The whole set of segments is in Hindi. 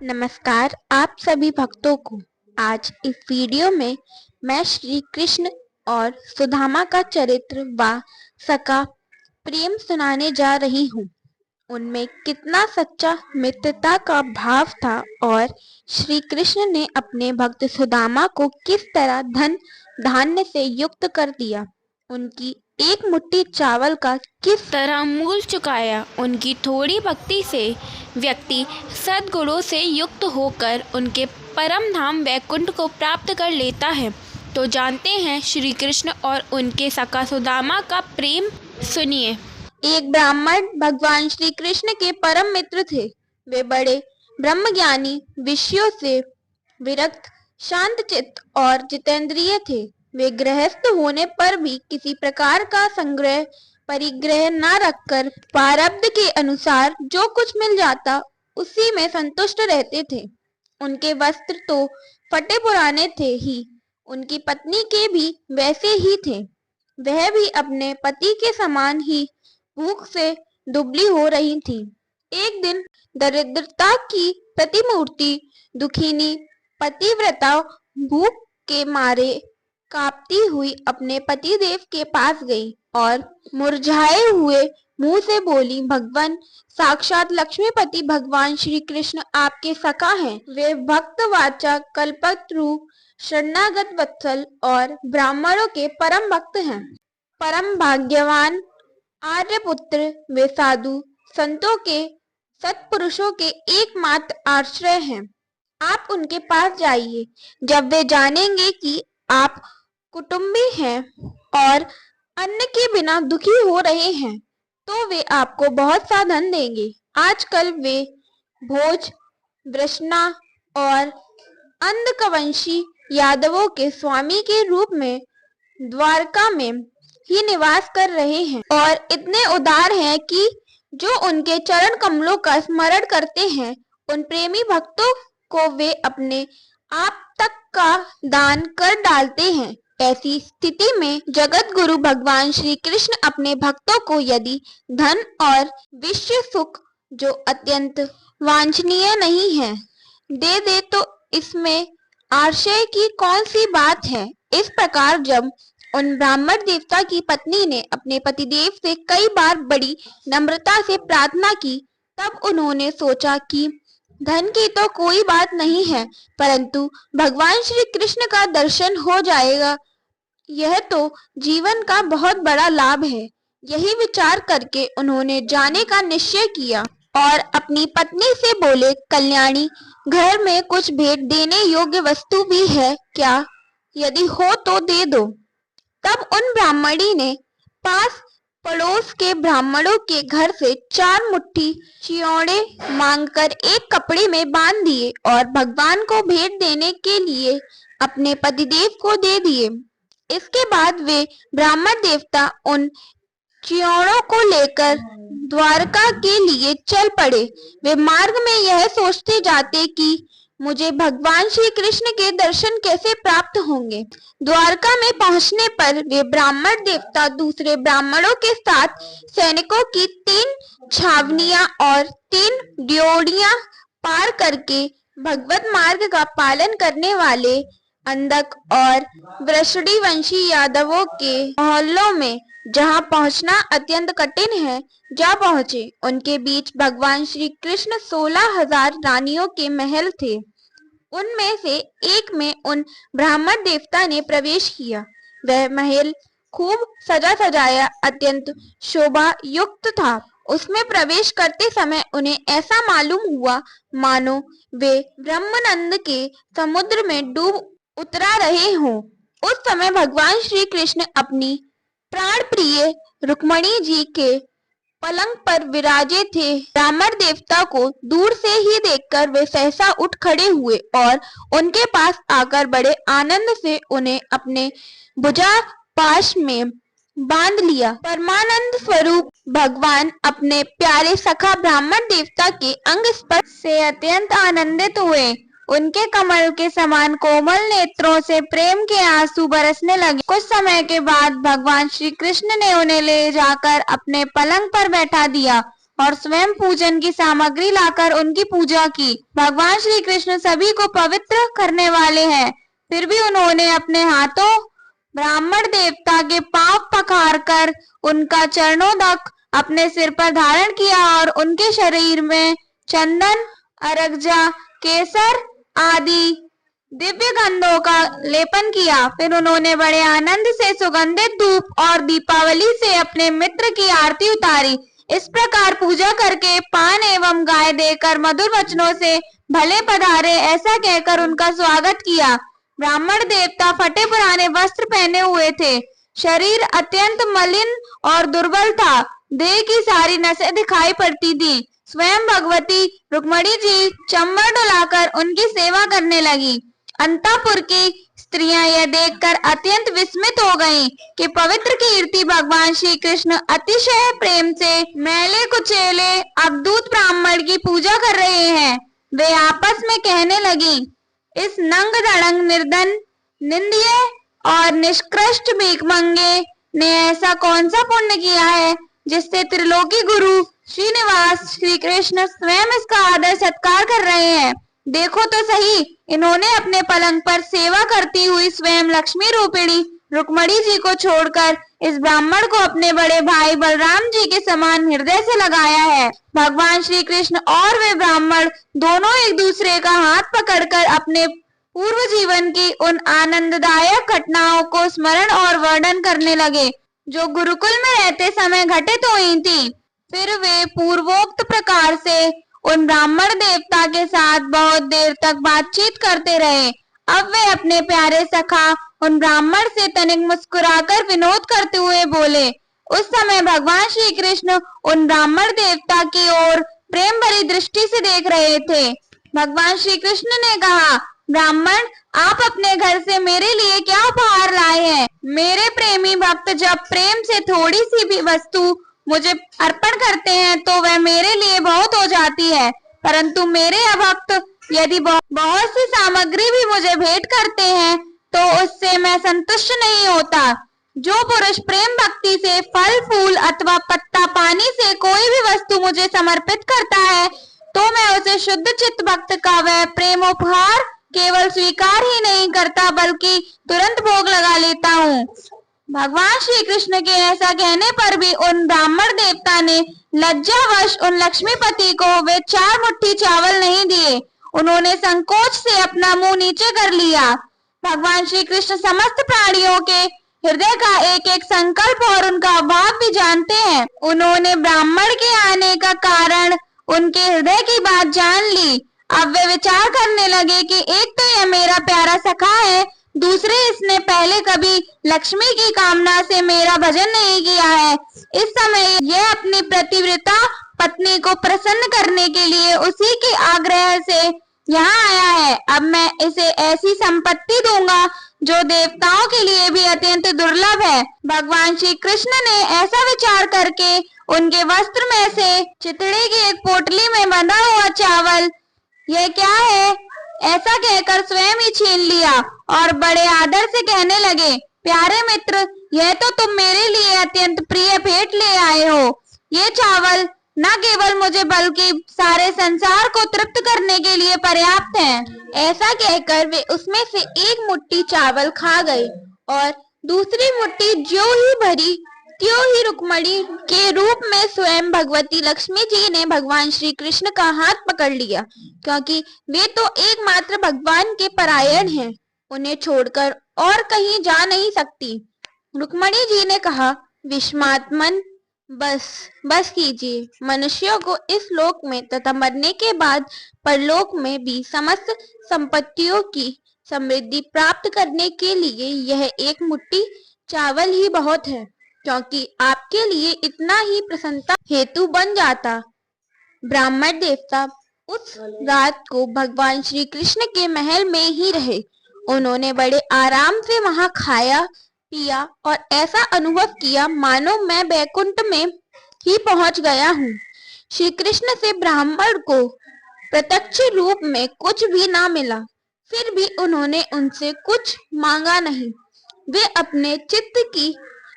नमस्कार आप सभी भक्तों को। आज इस वीडियो में मैं श्री कृष्ण और सुदामा का चरित्र व सका प्रेम सुनाने जा रही हूँ। उनमें कितना सच्चा मित्रता का भाव था और श्री कृष्ण ने अपने भक्त सुदामा को किस तरह धन धान्य से युक्त कर दिया, उनकी एक मुट्ठी चावल का किस तरह मूल चुकाया। उनकी थोड़ी भक्ति से व्यक्ति सद्गुणों से युक्त होकर उनके परम धाम वैकुंठ को प्राप्त कर लेता है। तो जानते हैं श्री कृष्ण और उनके सखा सुदामा का प्रेम। सुनिए। एक ब्राह्मण भगवान श्री कृष्ण के परम मित्र थे। वे बड़े ब्रह्मज्ञानी, विषयों से विरक्त, शांतचित्त और जितेंद्रिय थे। वे गृहस्थ होने पर भी किसी प्रकार का संग्रह परिग्रह न रखकर प्रारब्ध के अनुसार जो कुछ मिल जाता उसी में संतुष्ट रहते थे। उनके वस्त्र तो फटे पुराने थे ही, उनकी पत्नी के भी वैसे ही थे। वह भी अपने पति के समान ही भूख से दुबली हो रही थी। एक दिन दरिद्रता की प्रतिमूर्ति दुखिनी पतिव्रता भूख के मारे कांपती हुई अपने पतिदेव के पास गई और मुरझाए हुए मुंह से बोली, भगवान साक्षात लक्ष्मीपति भगवान श्री कृष्ण आपके सखा हैं। वे भक्त वाचा कल्पतरु शरणागत वत्सल और ब्राह्मणों के परम भक्त हैं। परम भाग्यवान आर्यपुत्र वे साधु संतों के सत्पुरुषों के एकमात्र आश्रय हैं। आप उनके पास जाइए। जब वे जानेंगे कि आप कुटुंबी हैं और अन्न के बिना दुखी हो रहे हैं तो वे आपको बहुत सा धन देंगे। आजकल वे भोज, वृषणा और अंधकवंशी यादवों के स्वामी के रूप में द्वारका में ही निवास कर रहे हैं और इतने उदार हैं कि जो उनके चरण कमलों का स्मरण करते हैं उन प्रेमी भक्तों को वे अपने आप तक का दान कर डालते हैं। ऐसी स्थिति में जगत गुरु भगवान श्री कृष्ण अपने भक्तों को यदि धन और विश्व सुख, जो अत्यंत वांछनीय नहीं है, दे दे तो इसमें आश्चर्य की कौन सी बात है। इस प्रकार जब उन ब्राह्मण देवता की पत्नी ने अपने पतिदेव से कई बार बड़ी नम्रता से प्रार्थना की, तब उन्होंने सोचा कि धन की तो कोई बात नहीं है, परंतु भगवान श्री कृष्ण का दर्शन हो जाएगा, यह तो जीवन का बहुत बड़ा लाभ है। यही विचार करके उन्होंने जाने का निश्चय किया और अपनी पत्नी से बोले, कल्याणी, घर में कुछ भेंट देने योग्य वस्तु भी है क्या? यदि हो तो दे दो। तब उन ब्राह्मणी ने पास पड़ोस के ब्राह्मणों के घर से 4 मुट्ठी चियोड़े मांगकर एक कपड़े में बांध दिए और भगवान को भेंट देने के लिए अपने पतिदेव को दे दिए। इसके बाद वे ब्राह्मण देवता उन चियोड़ों को लेकर द्वारका के लिए चल पड़े। वे मार्ग में यह सोचते जाते कि मुझे भगवान श्री कृष्ण के दर्शन कैसे प्राप्त होंगे। द्वारका में पहुंचने पर वे ब्राह्मण देवता दूसरे ब्राह्मणों के साथ सैनिकों की 3 छावनियां और 3 ड्योढ़ियां पार करके भगवत मार्ग का पालन करने वाले अंधक और वृषणी वंशी यादवों के मोहल्लों में, जहां पहुंचना अत्यंत कठिन है, जा पहुंचे। उनके बीच भगवान श्री कृष्ण 16,000 रानियों के महल थे। उनमें से एक में उन ब्राह्मण देवता ने प्रवेश किया। वह महल खूब सजा सजाया अत्यंत शोभा युक्त था। उसमें प्रवेश करते समय उन्हें ऐसा मालूम हुआ मानो वे ब्रह्मानंद के समुद्र में डूब उतरा रहे हों। उस समय भगवान श्री कृष्ण अपनी प्राण प्रिय रुक्मणी जी के पलंग पर विराजे थे। ब्राह्मण देवता को दूर से ही देखकर वे सहसा उठ खड़े हुए और उनके पास आकर बड़े आनंद से उन्हें अपने भुजा पाश में बांध लिया। परमानंद स्वरूप भगवान अपने प्यारे सखा ब्राह्मण देवता के अंग स्पर्श से अत्यंत आनंदित हुए। उनके कमल के समान कोमल नेत्रों से प्रेम के आंसू बरसने लगे। कुछ समय के बाद भगवान श्री कृष्ण ने उन्हें ले जाकर अपने पलंग पर बैठा दिया और स्वयं पूजन की सामग्री लाकर उनकी पूजा की। भगवान श्री कृष्ण सभी को पवित्र करने वाले हैं, फिर भी उन्होंने अपने हाथों ब्राह्मण देवता के पांव पखारकर उनका चरणोदक अपने सिर पर धारण किया और उनके शरीर में चंदन, अरगजा, केसर आदि दिव्य गंधों का लेपन किया। फिर उन्होंने बड़े आनंद से सुगंधित धूप और दीपावली से अपने मित्र की आरती उतारी। इस प्रकार पूजा करके पान एवं गाय देकर मधुर वचनों से भले पधारे ऐसा कहकर उनका स्वागत किया। ब्राह्मण देवता फटे पुराने वस्त्र पहने हुए थे, शरीर अत्यंत मलिन और दुर्बल था, देह की सारी नसें दिखाई पड़ती थी। स्वयं भगवती रुक्मणी जी चंबल डुलाकर उनकी सेवा करने लगी। अंतःपुर की स्त्रियां यह देखकर अत्यंत विस्मित हो गईं कि पवित्र कीर्ति भगवान श्री कृष्ण अतिशय प्रेम से मैले कुचेले अवधूत ब्राह्मण की पूजा कर रहे हैं। वे आपस में कहने लगी, इस नंग धड़ंग निर्धन, निंदनीय और निष्कृष्ट भिखमंगे ने ऐसा कौन सा पुण्य किया है जिससे त्रिलोकी गुरु श्रीनिवास श्री कृष्ण स्वयं इसका आदर सत्कार कर रहे हैं। देखो तो सही, इन्होंने अपने पलंग पर सेवा करती हुई स्वयं लक्ष्मी रूपिणी रुक्मणी जी को छोड़कर इस ब्राह्मण को अपने बड़े भाई बलराम जी के समान हृदय से लगाया है। भगवान श्री कृष्ण और वे ब्राह्मण दोनों एक दूसरे का हाथ पकड़कर अपने पूर्व जीवन की उन आनंददायक घटनाओं को स्मरण और वर्णन करने लगे जो गुरुकुल में रहते समय घटित हुई थी। फिर वे पूर्वोक्त प्रकार से उन ब्राह्मण देवता के साथ बहुत देर तक बातचीत करते रहे। अब वे अपने प्यारे सखा उन ब्राह्मण से तनिक मुस्कुराकर विनोद करते हुए बोले। उस समय भगवान श्री कृष्ण उन ब्राह्मण देवता की ओर प्रेम भरी दृष्टि से देख रहे थे। भगवान श्री कृष्ण ने कहा, ब्राह्मण, आप अपने घर से मेरे लिए क्या उपहार लाए हैं? मेरे प्रेमी भक्त जब प्रेम से थोड़ी सी भी वस्तु मुझे अर्पण करते हैं तो वह मेरे लिए बहुत हो जाती है, परंतु मेरे अभक्त यदि बहुत सी सामग्री भी मुझे भेंट करते हैं तो उससे मैं संतुष्ट नहीं होता। जो पुरुष प्रेम भक्ति से फल फूल अथवा पत्ता पानी से कोई भी वस्तु मुझे समर्पित करता है तो मैं उसे शुद्ध चित्त भक्त का वह प्रेम उपहार केवल स्वीकार ही नहीं करता बल्कि तुरंत भोग लगा लेता हूँ। भगवान श्री कृष्ण के ऐसा कहने पर भी उन ब्राह्मण देवता ने लज्जावश उन लक्ष्मीपति को वे 4 मुट्ठी चावल नहीं दिए। उन्होंने संकोच से अपना मुंह नीचे कर लिया। भगवान श्री कृष्ण समस्त प्राणियों के हृदय का एक एक संकल्प और उनका भाव भी जानते हैं। उन्होंने ब्राह्मण के आने का कारण उनके हृदय की बात जान ली। अब वे विचार करने लगे कि एक तो यह मेरा प्यारा सखा है, दूसरे इसने पहले कभी लक्ष्मी की कामना से मेरा भजन नहीं किया है। इस समय यह अपनी प्रतिव्रता पत्नी को प्रसन्न करने के लिए उसी के आग्रह से यहाँ आया है। अब मैं इसे ऐसी संपत्ति दूंगा जो देवताओं के लिए भी अत्यंत दुर्लभ है। भगवान श्री कृष्ण ने ऐसा विचार करके उनके वस्त्र में से चितड़े की एक पोटली में बंधा हुआ चावल, यह क्या है ऐसा कहकर स्वयं ही छीन लिया और बड़े आदर से कहने लगे, प्यारे मित्र, यह तो तुम मेरे लिए अत्यंत प्रिय भेंट ले आए हो। ये चावल न केवल मुझे बल्कि सारे संसार को तृप्त करने के लिए पर्याप्त हैं। ऐसा कहकर वे उसमें से एक मुट्ठी चावल खा गए और दूसरी मुट्ठी ज्यों ही भरी त्यों ही रुक्मणी के रूप में स्वयं भगवती लक्ष्मी जी ने भगवान श्री कृष्ण का हाथ पकड़ लिया, क्योंकि वे तो एकमात्र भगवान के परायण हैं, उन्हें छोड़कर और कहीं जा नहीं सकती। रुक्मणी जी ने कहा, विषमात्मन, बस कीजिए। मनुष्यों को इस लोक में तथा मरने के बाद परलोक में भी समस्त संपत्तियों की समृद्धि प्राप्त करने के लिए यह एक मुट्ठी चावल ही बहुत है, क्योंकि आपके लिए इतना ही प्रसन्नता हेतु बन जाता। ब्राह्मण देवता उस रात को भगवान श्री कृष्ण के महल में ही रहे। उन्होंने बड़े आराम से वहां खाया पिया और ऐसा अनुभव किया मानो मैं वैकुंठ में ही पहुंच गया हूँ। श्री कृष्ण से ब्राह्मण को प्रत्यक्ष रूप में कुछ भी ना मिला, फिर भी उन्होंने उनसे कुछ मांगा नहीं। वे अपने चित्त की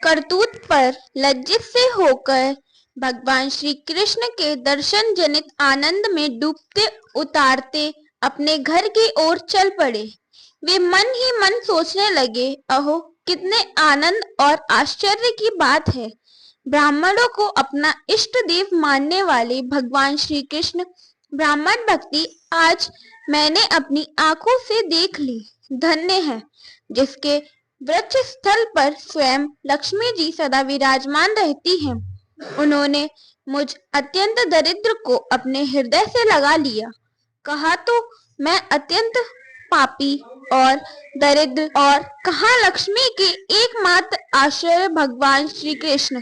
करतूत पर लज्जित से होकर भगवान श्री कृष्ण के दर्शन जनित आनंद में डूबते उतारते अपने घर की ओर चल पड़े। वे मन ही मन सोचने लगे, अहो कितने आनंद और आश्चर्य की बात है। ब्राह्मणों को अपना इष्ट देव मानने वाले भगवान श्री कृष्ण ब्राह्मण भक्ति आज मैंने अपनी आंखों से देख ली। धन्य है जिसके वृक्ष स्थल पर स्वयं लक्ष्मी जी सदा विराजमान रहती हैं। उन्होंने मुझ अत्यंत दरिद्र को अपने हृदय से लगा लिया। कहा तो मैं अत्यंत पापी और दरिद्र, और कहा लक्ष्मी के एकमात्र आश्रय भगवान श्री कृष्ण,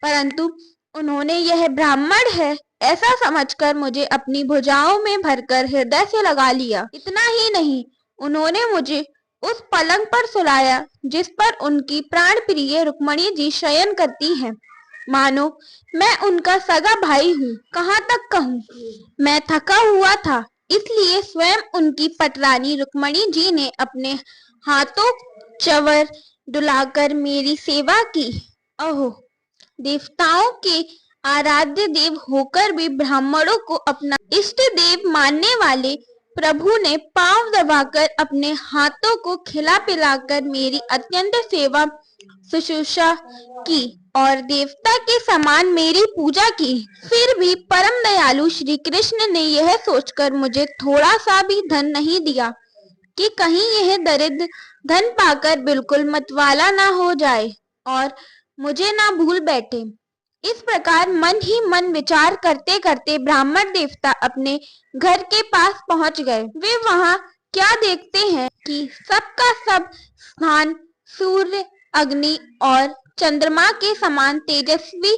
परंतु उन्होंने यह ब्राह्मण है ऐसा समझकर मुझे अपनी भुजाओं में भरकर हृदय से लगा लिया। इतना ही नहीं, उन्होंने मुझे उस पलंग पर सुलाया जिस पर उनकी प्राण प्रिय रुक्मणी जी शयन करती हैं, मानो मैं उनका सगा भाई हूँ। कहाँ तक कहूँ, मैं थका हुआ था, इसलिए स्वयं उनकी पटरानी रुक्मणी जी ने अपने हाथों चवर डुलाकर मेरी सेवा की। अहो, देवताओं के आराध्य देव होकर भी ब्राह्मणों को अपना इष्ट देव मानने वाले प्रभु ने पांव दबाकर अपने हाथों को खिला पिलाकर मेरी अत्यंत सेवा शुश्रूषा की और देवता के समान मेरी पूजा की। फिर भी परम दयालु श्री कृष्ण ने यह सोचकर मुझे थोड़ा सा भी धन नहीं दिया कि कहीं यह दरिद्र धन पाकर बिल्कुल मतवाला ना हो जाए और मुझे ना भूल बैठे। इस प्रकार मन ही मन विचार करते करते ब्राह्मण देवता अपने घर के पास पहुंच गए। वे वहां क्या देखते हैं कि सबका सब स्थान सूर्य, अग्नि और चंद्रमा के समान तेजस्वी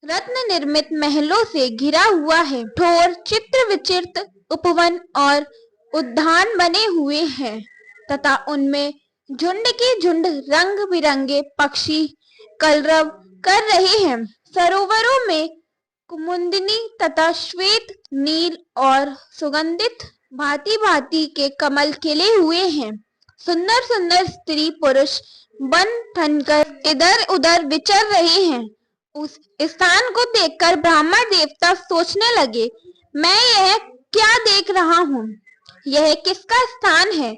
रत्न निर्मित महलों से घिरा हुआ है। ठोर चित्र विचित्र उपवन और उद्यान बने हुए हैं तथा उनमें झुंड के झुंड रंग बिरंगे पक्षी कलरव कर रहे हैं। सरोवरों में कुमुदिनी तथा श्वेत, नील और सुगंधित भांति भांति के कमल खिले हुए हैं। सुंदर सुंदर स्त्री पुरुष बन ठनकर इधर उधर विचर रहे हैं। उस स्थान को देखकर ब्राह्मण देवता सोचने लगे, मैं यह क्या देख रहा हूँ, यह किसका स्थान है?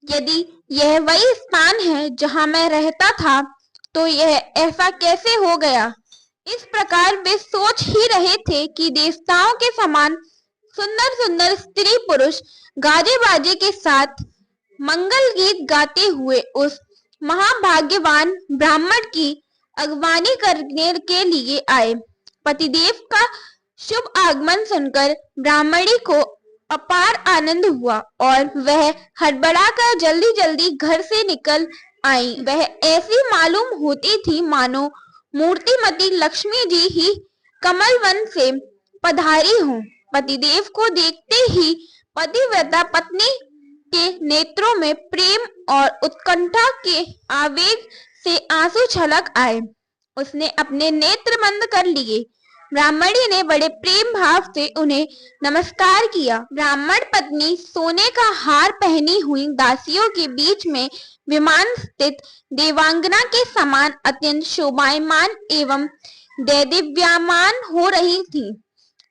यदि यह वही स्थान है जहाँ मैं रहता था तो यह ऐसा कैसे हो गया? इस प्रकार वे सोच ही रहे थे कि देवताओं के समान सुंदर सुंदर स्त्री पुरुष गाजे बाजे के साथ मंगल गीत गाते हुए उस महाभाग्यवान ब्राह्मण की अगवानी करने के लिए आए। पतिदेव का शुभ आगमन सुनकर ब्राह्मणी को अपार आनंद हुआ और वह हड़बड़ाकर जल्दी जल्दी घर से निकल आई। वह ऐसी मालूम होती थी मानो मूर्तिमती लक्ष्मी जी ही कमलवन से पधारी हो। पतिदेव को देखते ही पतिव्रता पत्नी के नेत्रों में प्रेम और उत्कंठा के आवेग से आंसू छलक आए। उसने अपने नेत्र बंद कर लिए। ब्राह्मणी ने बड़े प्रेम भाव से उन्हें नमस्कार किया। ब्राह्मण पत्नी सोने का हार पहनी हुई दासियों के बीच में विमान स्थित देवांगना के समान अत्यंत शोभायमान एवं दैदिव्यमान हो रही थी।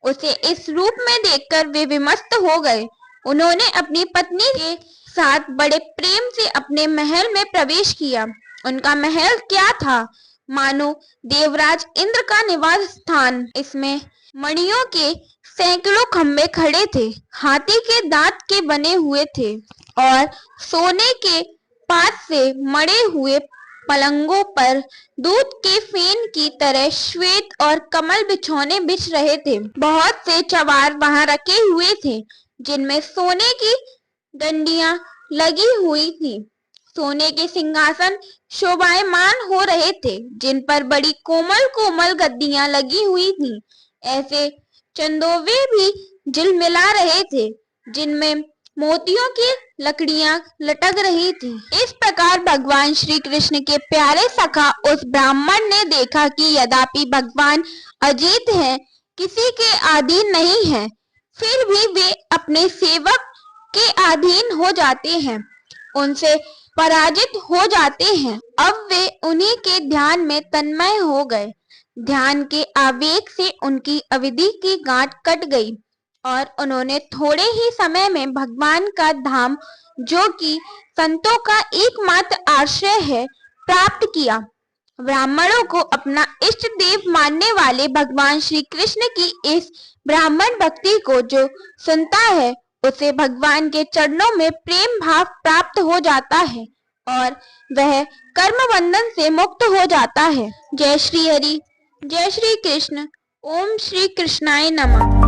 उसे इस रूप में देखकर वे विमस्त हो गए। उन्होंने अपनी पत्नी के साथ बड़े प्रेम से अपने महल में प्रवेश किया। उनका महल क्या था, मानो देवराज इंद्र का निवास स्थान। इसमें मणियों के सैकड़ों खंभे खड़े थे, हाथी के दांत के बने हुए थे और सोने के पात से मड़े हुए पलंगों पर दूध के फेन की तरह श्वेत और कमल बिछौने बिछ रहे थे। बहुत से चवार वहां रखे हुए थे जिनमें सोने की डंडियां लगी हुई थी। सोने के सिंहासन शोभायमान हो रहे थे जिन पर बड़ी कोमल कोमल गद्दियां लगी हुई थी। ऐसे चंदोवे भी झिलमिला रहे थे जिनमें मोतियों की लकड़ियां लटक रही थी। इस प्रकार भगवान श्री कृष्ण के प्यारे सखा उस ब्राह्मण ने देखा कि यद्यपि भगवान अजीत हैं, किसी के अधीन नहीं हैं, फिर भी वे अपने सेवक के अधीन हो जाते हैं, उनसे पराजित हो जाते हैं। अब वे उन्हीं के ध्यान में तन्मय हो गए। ध्यान के आवेग से उनकी अवधि की गांठ कट गई और उन्होंने थोड़े ही समय में भगवान का धाम, जो कि संतों का एकमात्र आश्रय है, प्राप्त किया। ब्राह्मणों को अपना इष्ट देव मानने वाले भगवान श्री कृष्ण की इस ब्राह्मण भक्ति को जो सुनता है, उसे भगवान के चरणों में प्रेम भाव प्राप्त हो जाता है और वह कर्म बंधन से मुक्त हो जाता है। जय श्री हरि, जय श्री कृष्ण। ओम श्री कृष्णाय नमः।